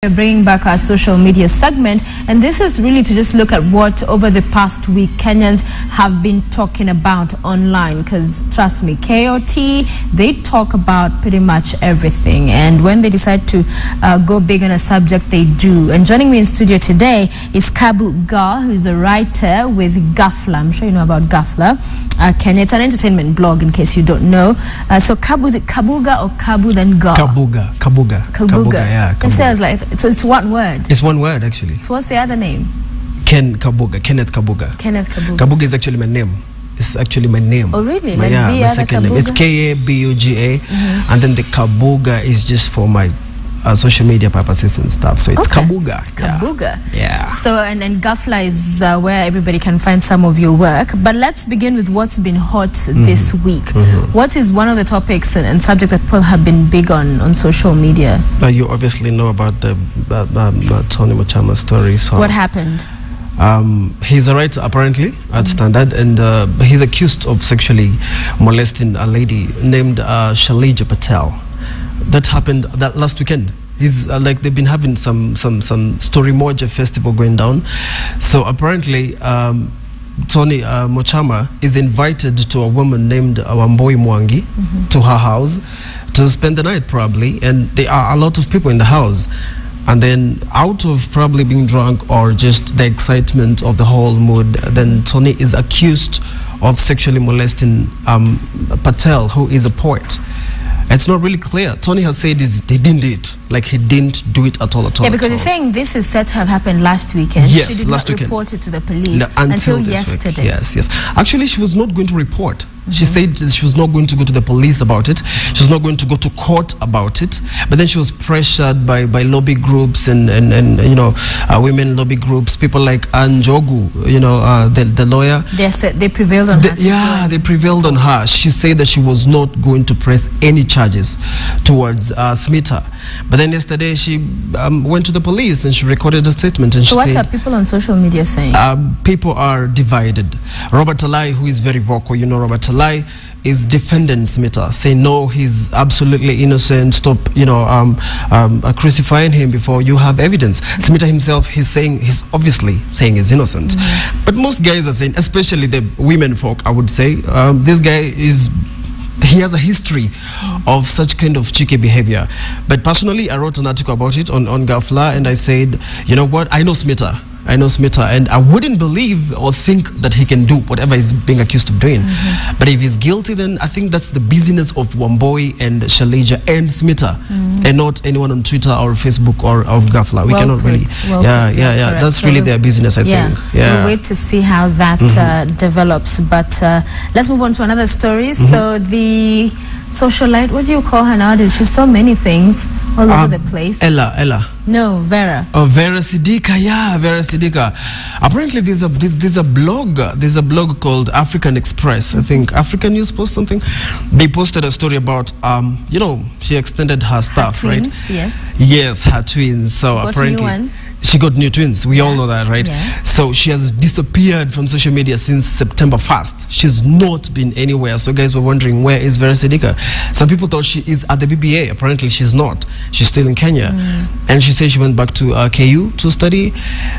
We're bringing back our social media segment, and this is really to just look at what over the past week Kenyans have been talking about online, because trust me, KOT, they talk about pretty much everything, and when they decide to go big on a subject, they do. And joining me in studio today is Kabuga, who's a writer with Ghafla. I'm sure you know about Ghafla, Kenya. It's an entertainment blog, in case you don't know. So Kabu, is it Kabuga or Kabu then Ga? Kabuga, yeah. It says like, so it's one word. It's one word, actually. So what's the other name? Kenneth Kabuga. Kabuga is actually my name. It's actually my name. Oh, really? My, like yeah, my second name. It's Kabuga. And then the Kabuga is just for my social media purposes and stuff. So it's Kabuga. Kabuga. Yeah. So, and Ghafla is where everybody can find some of your work. But let's begin with what's been hot this week. What is one of the topics and subjects that people have been big on social media? You obviously know about the Tony Mochama story. So what happened? He's a writer apparently at Standard, and he's accused of sexually molesting a lady named Shaleja Patel. That happened that last weekend. He's like, they've been having some Story Moja festival going down. So apparently Tony Mochama is invited to a woman named Wamboi Mwangi to her house to spend the night probably, and there are a lot of people in the house. And then out of probably being drunk or just the excitement of the whole mood, then Tony is accused of sexually molesting Patel, who is a poet. It's not really clear. Tony has said he didn't do it. Like, he didn't do it at all. Yeah, because he's saying this is said to have happened last weekend. Yes, she did last not weekend. report it to the police until yesterday. Yes. Actually, she was not going to report. She said she was not going to go to the police about it. She was not going to go to court about it. But then she was pressured by lobby groups and you know, women lobby groups, people like Anjogu, you know, the lawyer. They prevailed on her. Yeah, they prevailed on her. She said that she was not going to press any charges towards Smita. But then yesterday she went to the police and she recorded a statement. And so what are people on social media saying? People are divided. Robert Alai, who is very vocal, you know, Robert Alai is defending Smita, saying no, he's absolutely innocent. Stop, you know, crucifying him before you have evidence. Smita himself, he's obviously saying he's innocent. But most guys are saying, especially the women folk, I would say, this guy he has a history of such kind of cheeky behavior. But personally, I wrote an article about it on Ghafla, and I said, you know what, I know Smita, and I wouldn't believe or think that he can do whatever he's being accused of doing. But if he's guilty, then I think that's the business of Wamboi and Shaleja and Smita, and not anyone on Twitter or Facebook or of Ghafla. We cannot really. That's really their business, I think. We'll wait to see how that develops. But let's move on to another story. So the socialite, what do you call her nowadays? She's so many things all over the place. Ella. No, Vera. Oh, Vera Sidika. Yeah, Vera Sidika. Apparently, there's a blog called African Express. I think African News Post something. They posted a story about you know, she extended her stuff, her twins, right? Yes. Yes, her twins. So apparently new ones. She got new twins. We all know that, right? Yeah. So she has disappeared from social media since September 1st. She's not been anywhere. So guys were wondering, where is Vera Sidika? Some people thought she is at the BBA. Apparently she's not. She's still in Kenya. And she said she went back to KU to study.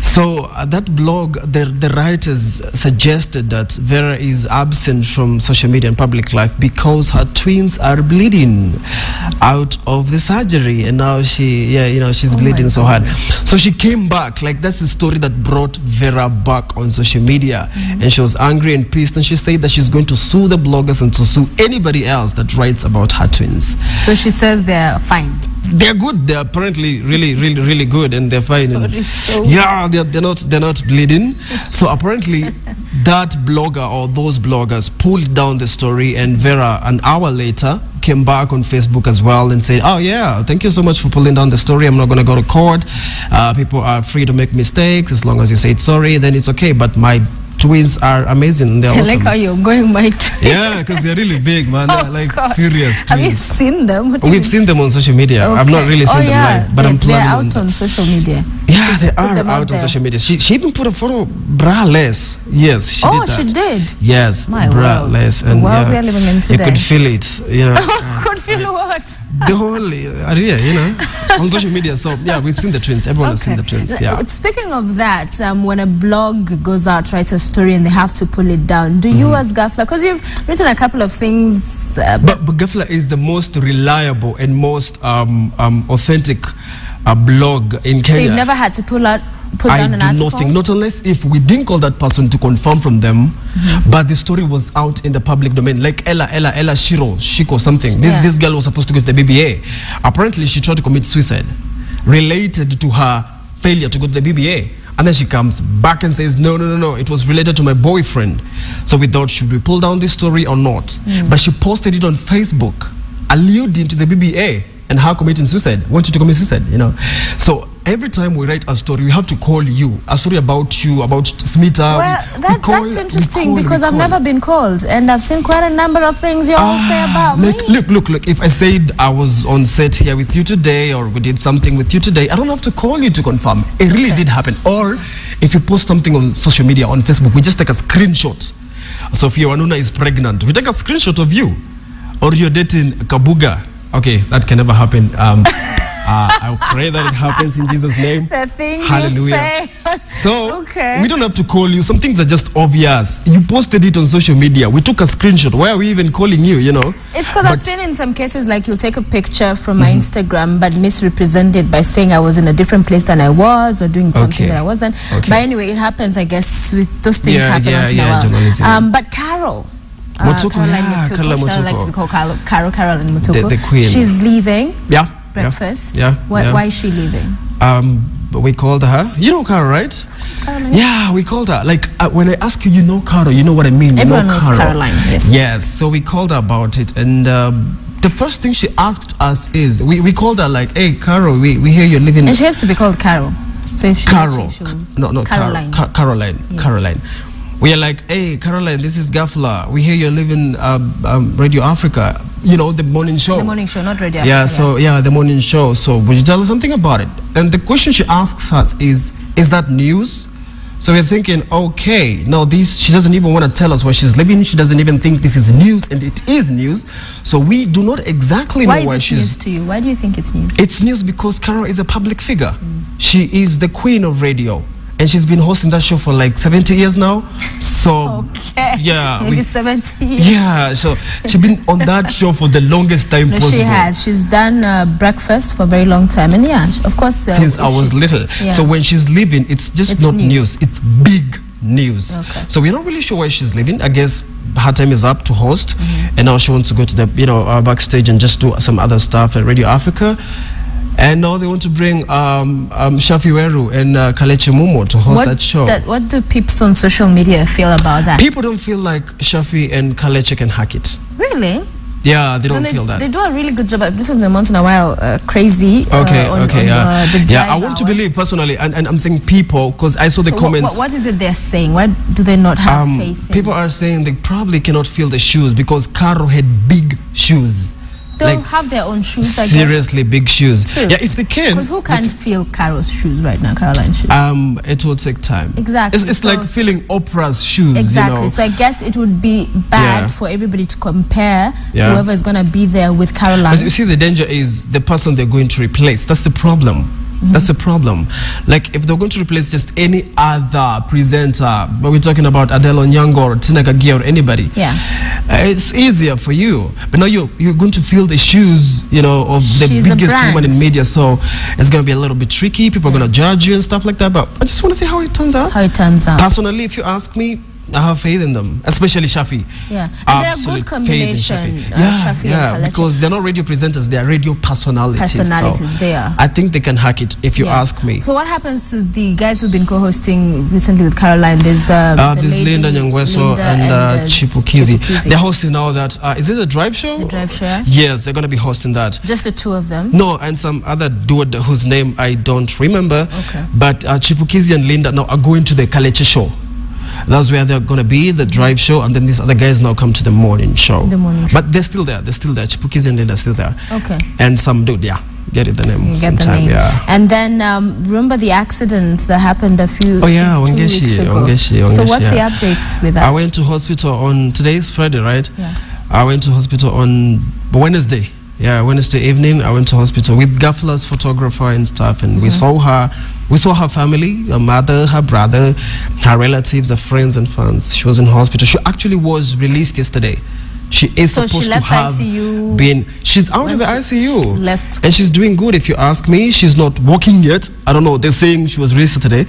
So that blog, the writers suggested that Vera is absent from social media and public life because her twins are bleeding out of the surgery. And now she's bleeding so hard. So she came back. Like, that's the story that brought Vera back on social media. And she was angry and pissed, and she said that she's going to sue the bloggers and to sue anybody else that writes about her twins. So she says they're fine. They're good. They're apparently really good, and they're fine. And yeah, they're not bleeding. So apparently that blogger or those bloggers pulled down the story, and Vera an hour later came back on Facebook as well and said, oh yeah, thank you so much for pulling down the story. I'm not going to go to court. People are free to make mistakes. As long as you say sorry, then it's okay. But my twins are amazing. They're awesome. I like how you're going my twins. Yeah, because they're really big, man. They're like serious twins. Have you seen them? We've seen them on social media. I've not really seen them live, but I'm planning. They're out on social media. Yeah, they are out on social media. She even put a photo braless. Yes, she did that. She did? Yes, my braless. The world we are living in today. You could feel it, you know. Could feel what? the whole area, you know, on social media. So yeah, we've seen the twins. Everyone has seen the twins. Yeah. Speaking of that, when a blog goes out, writes a story, and they have to pull it down, do you as Gafla, because you've written a couple of things, but Gafla is the most reliable and most authentic blog in Kenya. So you've never had to put down an article? Nothing, not unless if we didn't call that person to confirm from them, but the story was out in the public domain. Like Ella Shiko something. This girl was supposed to go to the BBA. Apparently, she tried to commit suicide related to her failure to go to the BBA. And then she comes back and says, no, it was related to my boyfriend. So we thought, should we pull down this story or not? But she posted it on Facebook, alluding to the BBA and her committing suicide, wanted to commit suicide, you know. So every time we write a story, we have to call you, a story about you, about Smita. Well, that's interesting because I've never been called, and I've seen quite a number of things you all say about me. Look, if I said I was on set here with you today, or we did something with you today, I don't have to call you to confirm. It really did happen. Or if you post something on social media, on Facebook, we just take a screenshot. Sophia Wanuna is pregnant. We take a screenshot of you. Or you're dating Kabuga. Okay, that can never happen. I pray that it happens in Jesus' name. The things Hallelujah. you say. So, we don't have to call you. Some things are just obvious. You posted it on social media. We took a screenshot. Why are we even calling you, you know? It's because I've seen in some cases, like you'll take a picture from my Instagram, but misrepresent it by saying I was in a different place than I was, or doing something that I wasn't. But anyway, it happens, I guess, with those things happen once in a while. But Carol. Caroline Mutoko. She like to be called Caroline Mutoko. The queen. She's leaving. Breakfast. Why is she leaving? We called her. You know Carol, right? Of course, Caroline. Yeah, we called her. Like when I ask you, you know Carol, you know what I mean. Everyone knows Caroline. Yes. Yes. So we called her about it, and the first thing she asked us is, we called her like, "Hey, Carol, we hear you're living." And she has to be called Carol. So if she Carol, no, Caroline. Caroline. Yes. Caroline. We are like, hey, Caroline, this is Gafla. We hear you're living Radio Africa. You know, the morning show. The morning show, not Radio Africa. Yeah, so, the morning show. So, would you tell us something about it? And the question she asks us is that news? So we're thinking, okay, no, she doesn't even want to tell us where she's living. She doesn't even think this is news, and it is news. So we do not exactly know where she's... Why is it news to you? Why do you think it's news? It's news because Carol is a public figure. She is the queen of radio. And she's been hosting that show for like 70 years now. So, maybe 70 years. Yeah, so she's been on that show for the longest time possible. She has. She's done breakfast for a very long time. And of course... since I was little. Yeah. So when she's leaving, it's not news. It's big news. Okay. So we're not really sure where she's living. I guess her time is up to host. And now she wants to go to the backstage and just do some other stuff at Radio Africa. And now they want to bring Shafi Weru and Kalechi Mumo to host that show. What do peeps on social media feel about that? People don't feel like Shafi and Kalechi can hack it. Really? Yeah, they don't feel that. They do a really good job. I've listened to them once in a while. Crazy. I want to believe personally, and I'm saying people, because I saw the comments. What is it they're saying? Why do they not have faith in? People are saying they probably cannot feel the shoes because Caro had big shoes. They'll have their own shoes. Seriously, big shoes. True. Yeah, if they can. Because who can't feel Caro's shoes right now, Caroline's shoes? It will take time. Exactly. It's like feeling Oprah's shoes. Exactly. You know? So I guess it would be bad for everybody to compare whoever is going to be there with Caroline. Because you see, the danger is the person they're going to replace. That's the problem. That's the problem. Like, if they're going to replace just any other presenter, but we're talking about Adele Onyango or Tina Gagia or anybody, it's easier for you. But now you're going to feel the shoes, of the biggest woman in media. So it's going to be a little bit tricky. People are going to judge you and stuff like that. But I just want to see how it turns out. Personally, if you ask me, I have faith in them, especially Shafi. Yeah, and they're a good combination. Shafi and Kalechi. Because they're not radio presenters; they are radio personalities. So they are. I think they can hack it, if you ask me. So what happens to the guys who've been co-hosting recently with Caroline? There's Linda Nyangweso and Chipukizi. They're hosting now that. Is it the drive show? The drive show. Yes, they're going to be hosting that. Just the two of them? No, and some other dude whose name I don't remember. Okay. But Chipukizi and Linda now are going to the Kalechi show. That's where they're going to be, the drive show, and then these other guys now come to the morning show. But they're still there. Chipukizi and Linda are still there. Okay. And some dude, get it the name sometime. And then remember the accident that happened a few 2 weeks ago. So what's the updates with that? I went to hospital on, today is Friday, right? Yeah. I went to hospital on Wednesday. Yeah, Wednesday evening, I went to hospital with Gafla's photographer and stuff, and we saw her. We saw her family, her mother, her brother, her relatives, her friends and fans. She was in hospital. She actually was released yesterday. She is So supposed she left to have ICU, been. She's out of the ICU. left And she's doing good, if you ask me. She's not walking yet. I don't know. They're saying she was released today.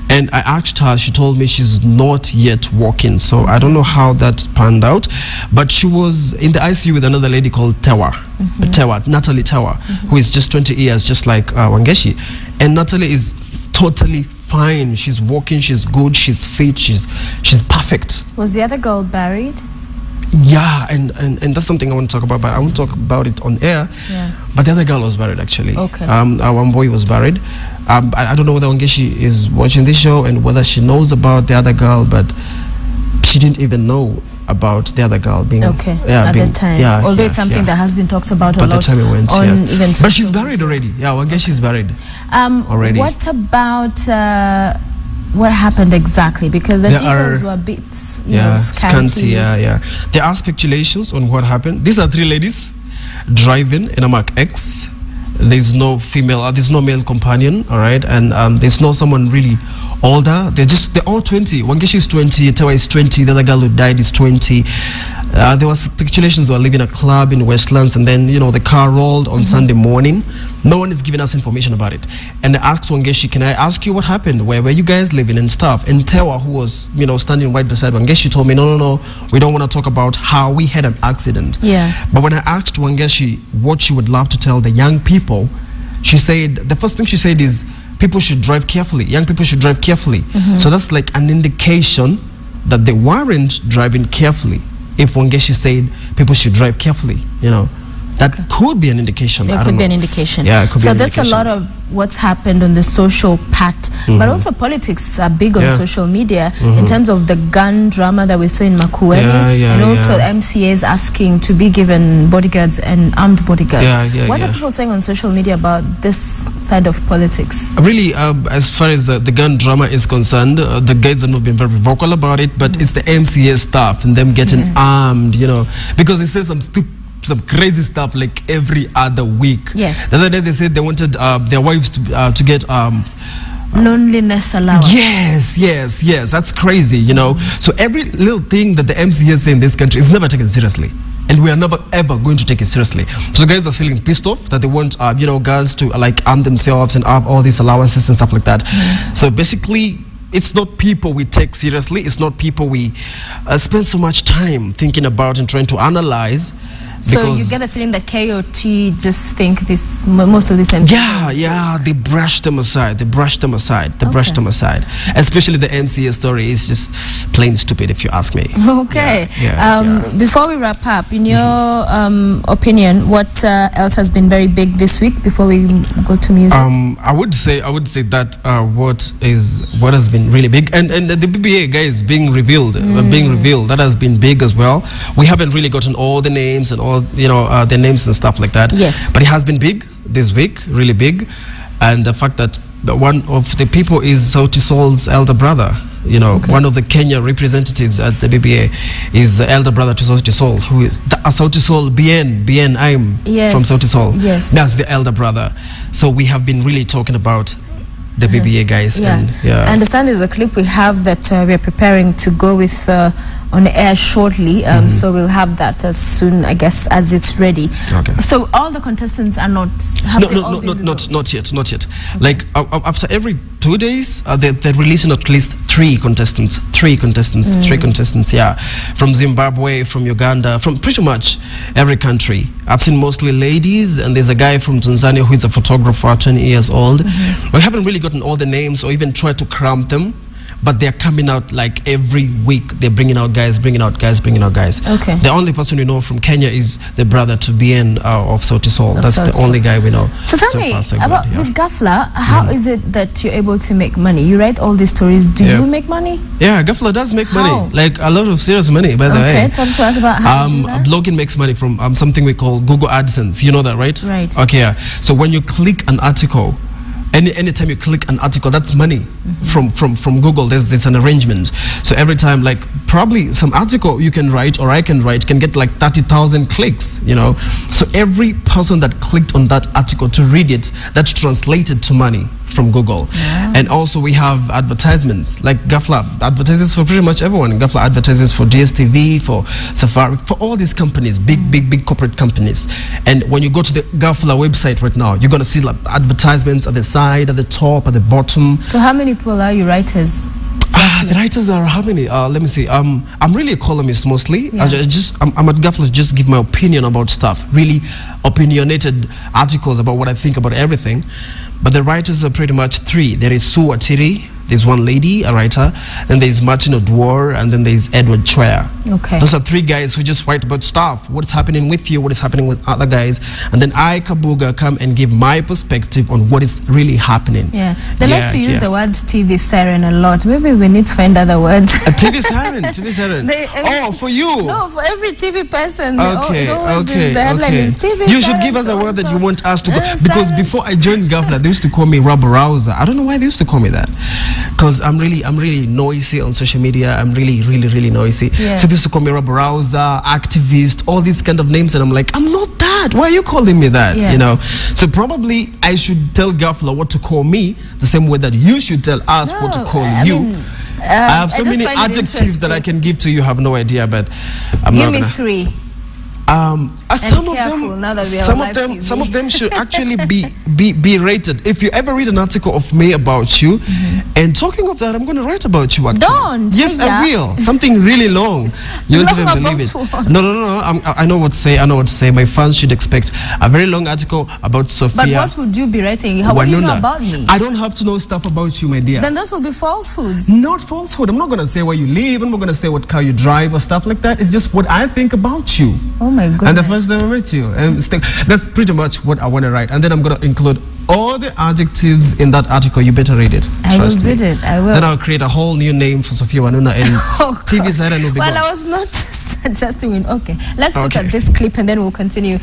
And I asked her. She told me she's not yet walking. So I don't know how that panned out. But she was in the ICU with another lady called Tewa. Natalie Tewa, who is just 20 years, just like Wangeshi. And Natalie is totally fine. She's walking. She's good. She's fit. She's perfect. Was the other girl buried? Yeah, and that's something I want to talk about, but I won't talk about it on air. Yeah. But the other girl was buried, actually. Okay. Our one boy was buried. I don't know whether Wangeshi is watching this show and whether she knows about the other girl, but she didn't even know about the other girl being Okay. At that time. Yeah, although it's something that has been talked about a by the lot time we went, on yeah. even But social she's buried media. already. Yeah, Wangeshi is buried already. What about what happened exactly? Because the There details are- were a bit, scanty. Yeah. There are speculations on what happened. These are three ladies driving in a Mark X. There's no female, there's no male companion, all right, and there's no someone really older. They're all 20. Wangeshi is 20, Tewa is 20, the other girl who died is 20. There was speculations they were leaving a club in Westlands, and then the car rolled on Sunday morning. No one is giving us information about it. And I asked Wangeshi, can I ask you what happened? Where were you guys living and stuff? And Tewa, who was standing right beside Wangeshi, told me, no, we don't want to talk about how we had an accident. Yeah. But when I asked Wangeshi what she would love to tell the young people, she said, the first thing she said is, people should drive carefully. Young people should drive carefully. So that's like an indication that they weren't driving carefully. If Wangeshi said people should drive carefully, that could be an indication. It could be an indication. Yeah, it could be so an that's indication. a lot of what's happened on the social part, but also politics are big on social media in terms of the gun drama that we saw in Makueni, and also MCAs asking to be given bodyguards and armed bodyguards. What are people saying on social media about this side of politics? Really, as far as the gun drama is concerned, the guys have not been very vocal about it, but it's the MCA stuff and them getting armed, because they say some crazy stuff like every other week. Yes. The other day they said they wanted their wives to get loneliness allowance. Yes, that's crazy, So every little thing that the MCA say in this country is never taken seriously. And we are never ever going to take it seriously. So guys are feeling pissed off that they want guys to arm themselves and have all these allowances and stuff like that. So basically, it's not people we take seriously. It's not people we spend so much time thinking about and trying to analyze. So you get a feeling that KOT just think most of these MCAs. Yeah, they brush them aside. Especially the MCA story is just plain stupid, if you ask me. Okay. Before we wrap up, in your opinion, what else has been very big this week before we go to music? I would say that what has been really big, and the BBA guys being revealed, that has been big as well. We haven't really gotten all the names and all their names and stuff like that. Yes. But it has been big this week, really big, and the fact that one of the people is Sauti Sol's elder brother. One of the Kenya representatives at the BBA is the elder brother to Sauti Sol, who Sauti Sol Bien I'm from Sauti Sol. Yes. That's the elder brother. So we have been really talking about the BBA guys. And, I understand there's a clip we have that we're preparing to go with on air shortly, so we'll have that as soon, I guess, as it's ready. Okay. So all the contestants are not not yet. Okay. Like after every 2 days, they're releasing at least three contestants. Yeah, from Zimbabwe, from Uganda, from pretty much every country. I've seen mostly ladies, and there's a guy from Tanzania who is a photographer, 20 years old. We haven't really gotten all the names or even tried to cram them, but they're coming out like every week. They're bringing out guys. Okay. The only person we know from Kenya is the brother to Bien of Sauti Sol. That's the only guy we know. So tell me about with Gafla, how is it that you're able to make money? You write all these stories. Do you make money? Yeah, Gafla does make money, like a lot of serious money, by the way. Okay, talk to us about how you do that. Blogging makes money from something we call Google AdSense. You know that, right? Right. Okay, yeah. So when you click an article, anytime you click an article, that's money from Google. There's an arrangement. So every time, like probably some article you can write or I can write can get like 30,000 clicks, you know. So every person that clicked on that article to read it, that's translated to money from Google. Yeah. And also we have advertisements, like Gafla advertises for pretty much everyone. Gafla advertises for DSTV, for Safari, for all these companies, big corporate companies. And when you go to the Gafla website right now, you're going to see like advertisements at the side, at the top, at the bottom. So how many people are you writers? The writers are how many? Let me see. I'm really a columnist mostly. Yeah. I'm at Gafla to just give my opinion about stuff. Really opinionated articles about what I think about everything. But the writers are pretty much three. There is Sue Atiri, there's one lady, a writer, then there's Martin Odwar, and then there's Edward Chwea. Okay. Those are three guys who just write about stuff, what's happening with you, what is happening with other guys, and then I, Kabuga, come and give my perspective on what is really happening. Yeah, they like to use the word TV siren a lot. Maybe we need to find other words. A TV siren, TV siren. For you. No, for every TV person. Okay, the headline is TV you should give us a word that you want us to go. Because before I joined Gafla, they used to call me rubber rouser. I don't know why they used to call me that. Because I'm really noisy on social media. I'm really noisy. Yeah. So they used to call me rubber rouser, activist, all these kind of names, and I'm like, I'm not that. Why are you calling me that? Yeah. You know. So probably I should tell Gafla what to call me, the same way that you should tell us what to call you. I have so many adjectives that I can give to you. Have no idea, but I'm not gonna. Give me three. Some of them should actually be rated. If you ever read an article of me about you, and talking of that, I'm going to write about you. Actually. Don't. Yes, I will. Something really long. You won't even believe it. No. I know what to say. I know what to say. My fans should expect a very long article about Sophia. But what would you be writing? What do you know about me? I don't have to know stuff about you, my dear. Then those will be falsehoods. Not falsehood. I'm not going to say where you live. I'm not going to say what car you drive or stuff like that. It's just what I think about you. Oh my goodness. And the first time I met you. And that's pretty much what I want to write. And then I'm going to include all the adjectives in that article. You better read it. I will read it. I will. Then I'll create a whole new name for Sophia Wanuna and TV siren will be Well, I was not suggesting. Okay, let's look at this clip and then we'll continue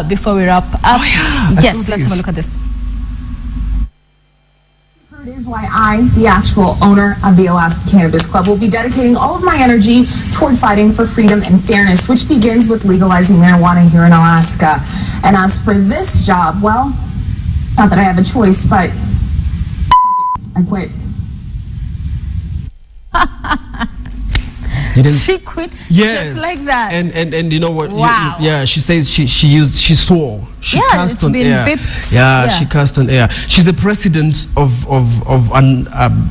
before we wrap up. Oh, yeah. Yes, let's have a look at this. It is why I, the actual owner of the Alaska Cannabis Club, will be dedicating all of my energy toward fighting for freedom and fairness, which begins with legalizing marijuana here in Alaska. And as for this job, well, not that I have a choice, but I quit. She quit just like that. And you know what? Wow. She says she swore. She cussed on air. Bipped. Yeah, she cussed on air. She's the president of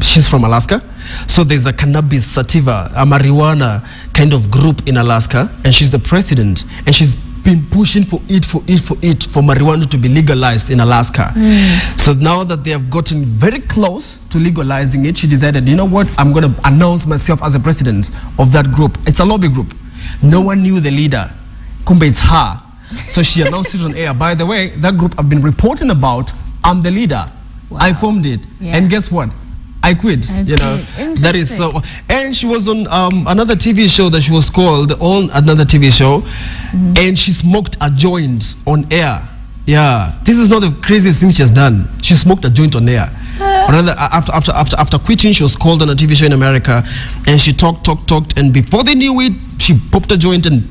she's from Alaska. So there's a cannabis sativa, a marijuana kind of group in Alaska, and she's the president, and she's been pushing for marijuana to be legalized in Alaska. So now that they have gotten very close to legalizing it, she decided, you know what, I'm going to announce myself as the president of that group. It's a lobby group. No one knew the leader. Kumbe, it's her. So she announced it on air. By the way, that group I've been reporting about, I'm the leader. Wow. I formed it. Yeah. And guess what? I quit. You know, that is so. And she was on another TV show that she was called on another TV show, and she smoked a joint on air. Yeah, this is not the craziest thing she has done. She smoked a joint on air. After quitting, she was called on a TV show in America, and she talked, and before they knew it, she popped a joint and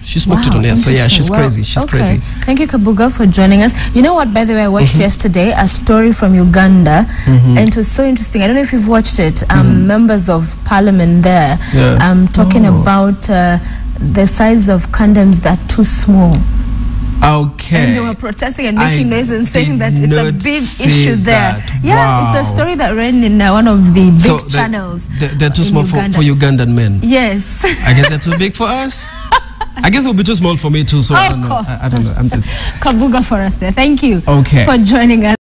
she smoked it on air. So yeah, she's crazy. She's crazy. Thank you, Kabuga, for joining us. You know what, by the way, I watched yesterday a story from Uganda, and it was so interesting. I don't know if you've watched it. Members of parliament there talking about the size of condoms that are too small. Okay. And they were protesting and making noise and saying that it's a big issue there. Yeah, it's a story that ran in one of the big channels. They're too small for Ugandan men. Yes. I guess they're too big for us. I guess it will be too small for me too, so I don't know. I'm just... Kabuga for us there. Thank you for joining us.